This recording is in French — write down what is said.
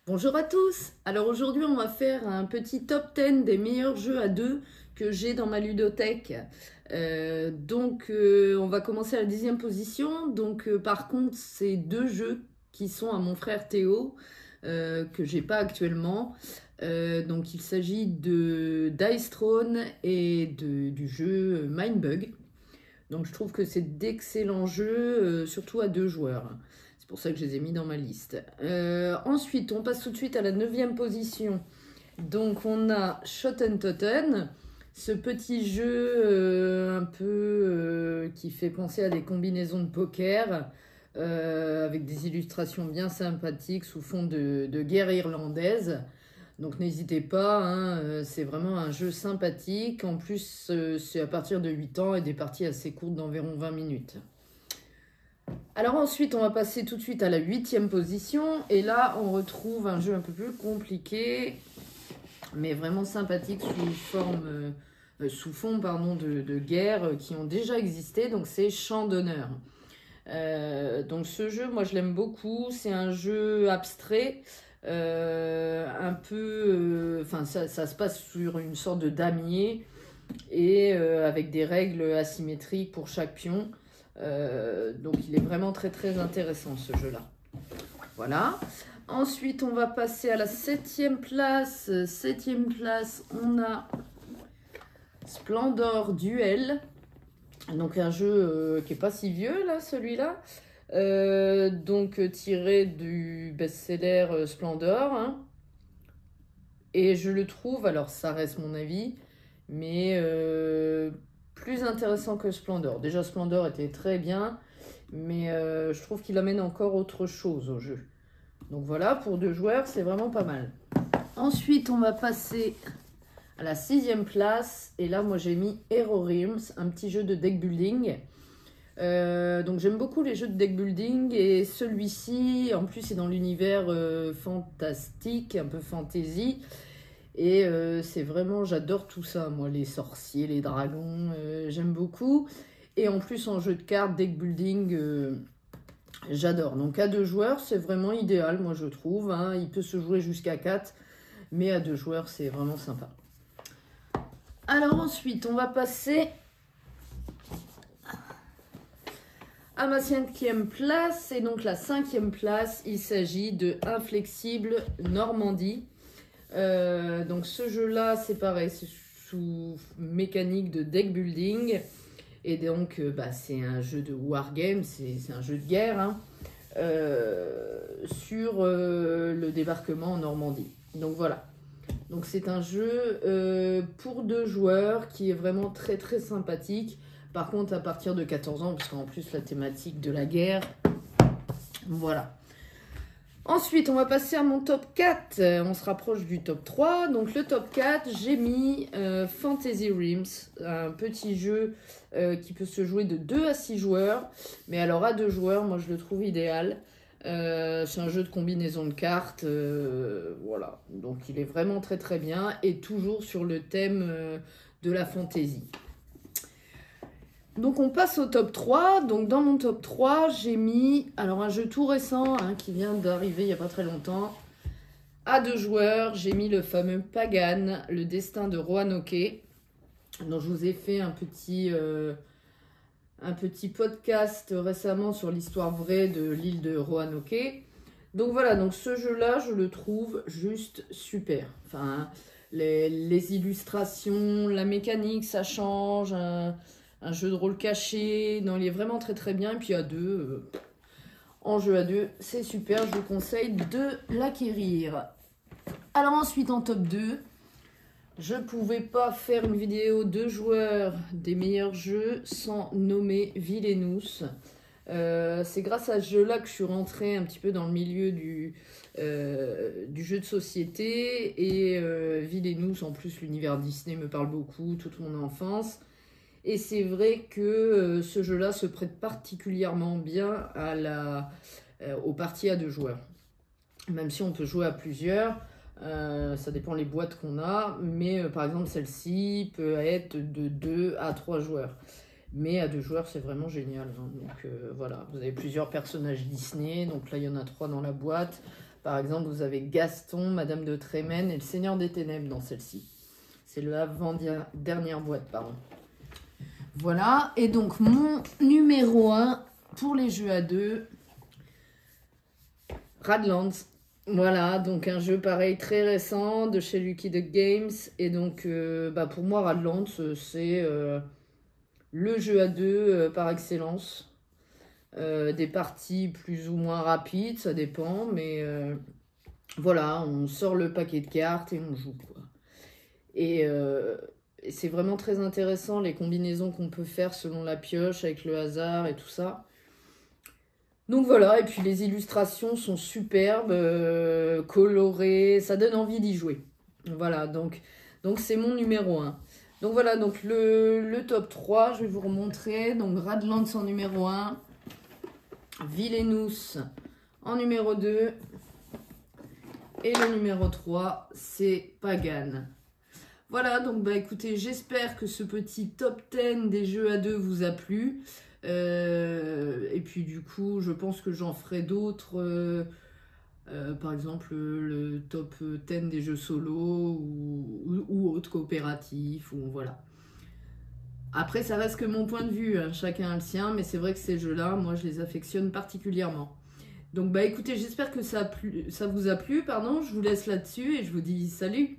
Bonjour à tous. Alors aujourd'hui on va faire un petit top 10 des meilleurs jeux à deux que j'ai dans ma ludothèque. On va commencer à la 10e position. Par contre c'est deux jeux qui sont à mon frère Théo que j'ai pas actuellement. Donc il s'agit de Dice Throne et du jeu Mindbug. Donc je trouve que c'est d'excellents jeux, surtout à deux joueurs. C'est pour ça que je les ai mis dans ma liste. Ensuite, on passe tout de suite à la 9e position. Donc on a Shoten Totten, ce petit jeu un peu qui fait penser à des combinaisons de poker, avec des illustrations bien sympathiques sous fond de guerre irlandaise. Donc n'hésitez pas, hein, c'est vraiment un jeu sympathique. En plus, c'est à partir de 8 ans et des parties assez courtes d'environ 20 minutes. Alors ensuite, on va passer tout de suite à la 8e position. Et là, on retrouve un jeu un peu plus compliqué, mais vraiment sympathique sous fond de guerre qui ont déjà existé. Donc c'est Champ d'honneur. Donc ce jeu, moi je l'aime beaucoup. C'est un jeu abstrait. Ça se passe sur une sorte de damier et avec des règles asymétriques pour chaque pion. Donc il est vraiment très très intéressant ce jeu-là. Voilà. Ensuite, on va passer à la 7e place. 7e place, on a Splendor Duel. Donc un jeu qui est pas si vieux là, celui-là. Tiré du best-seller Splendor. Hein. Et je le trouve, alors ça reste mon avis, mais plus intéressant que Splendor. Déjà Splendor était très bien, mais je trouve qu'il amène encore autre chose au jeu. Donc voilà, pour deux joueurs, c'est vraiment pas mal. Ensuite, on va passer à la 6e place. Et là, moi, j'ai mis Hero Realms, un petit jeu de deck building. Donc j'aime beaucoup les jeux de deck building. Et celui-ci, en plus, c'est dans l'univers fantastique, un peu fantasy. Et c'est vraiment, j'adore tout ça, moi, les sorciers, les dragons, j'aime beaucoup. Et en plus, en jeu de cartes, deck building, j'adore. Donc à deux joueurs, c'est vraiment idéal, moi je trouve. Hein. Il peut se jouer jusqu'à 4, mais à deux joueurs, c'est vraiment sympa. Alors ensuite, on va passer à ma 5e place. Et donc la 5e place, il s'agit de Inflexible Normandie. Donc ce jeu-là, c'est pareil, c'est sous mécanique de deck building. Et donc, c'est un jeu de wargame, c'est un jeu de guerre, hein, sur le débarquement en Normandie. Donc voilà. Donc c'est un jeu pour deux joueurs qui est vraiment très très sympathique. Par contre, à partir de 14 ans, parce qu'en plus la thématique de la guerre, voilà. Ensuite, on va passer à mon top 4. On se rapproche du top 3. Donc le top 4, j'ai mis Fantasy Realms, un petit jeu qui peut se jouer de 2 à 6 joueurs. Mais alors à 2 joueurs, moi je le trouve idéal. C'est un jeu de combinaison de cartes. Voilà. Donc il est vraiment très très bien. Et toujours sur le thème de la fantasy. Donc on passe au top 3. Donc dans mon top 3, j'ai mis alors un jeu tout récent hein, qui vient d'arriver il n'y a pas très longtemps. À 2 joueurs, j'ai mis le fameux Pagan, le destin de Roanoke. Donc je vous ai fait un petit podcast récemment sur l'histoire vraie de l'île de Roanoke. Donc voilà, donc ce jeu-là, je le trouve juste super. Enfin, les illustrations, la mécanique, ça change. Un jeu de rôle caché. Non, il est vraiment très très bien. Et puis à deux, en jeu à deux, c'est super. Je vous conseille de l'acquérir. Alors ensuite, en top 2, je pouvais pas faire une vidéo de joueurs des meilleurs jeux sans nommer Villainous. C'est grâce à ce jeu-là que je suis rentrée un petit peu dans le milieu du jeu de société. Et Villainous, en plus, l'univers Disney me parle beaucoup, toute mon enfance. Et c'est vrai que ce jeu-là se prête particulièrement bien aux parties à 2 joueurs. Même si on peut jouer à plusieurs, ça dépend les boîtes qu'on a. Mais par exemple, celle-ci peut être de 2 à 3 joueurs. Mais à 2 joueurs, c'est vraiment génial. Hein. Donc voilà, vous avez plusieurs personnages Disney. Donc là, il y en a 3 dans la boîte. Par exemple, vous avez Gaston, Madame de Trémène et le Seigneur des Ténèbres dans celle-ci. C'est le avant-dernière boîte, pardon. Voilà, et donc mon numéro 1 pour les jeux à 2, Radlands. Voilà, donc un jeu pareil très récent de chez Lucky Duck Games. Et donc pour moi, Radlands, c'est le jeu à 2 par excellence. Des parties plus ou moins rapides, ça dépend, mais voilà, on sort le paquet de cartes et on joue, quoi. Et c'est vraiment très intéressant les combinaisons qu'on peut faire selon la pioche, avec le hasard et tout ça. Donc voilà, et puis les illustrations sont superbes, colorées, ça donne envie d'y jouer. Voilà, donc c'est mon numéro 1. Donc voilà, donc le top 3, je vais vous remontrer. Donc Radlands en numéro 1, Villainous en numéro 2, et le numéro 3, c'est Pagan. Voilà, donc écoutez, j'espère que ce petit top 10 des jeux à 2 vous a plu. Et puis du coup, je pense que j'en ferai d'autres. Par exemple, le top 10 des jeux solo ou autres coopératifs. Ou, voilà. Après, ça reste que mon point de vue. Hein, chacun a le sien. Mais c'est vrai que ces jeux-là, moi, je les affectionne particulièrement. Donc, écoutez, j'espère que ça vous a plu. Pardon, je vous laisse là-dessus et je vous dis salut!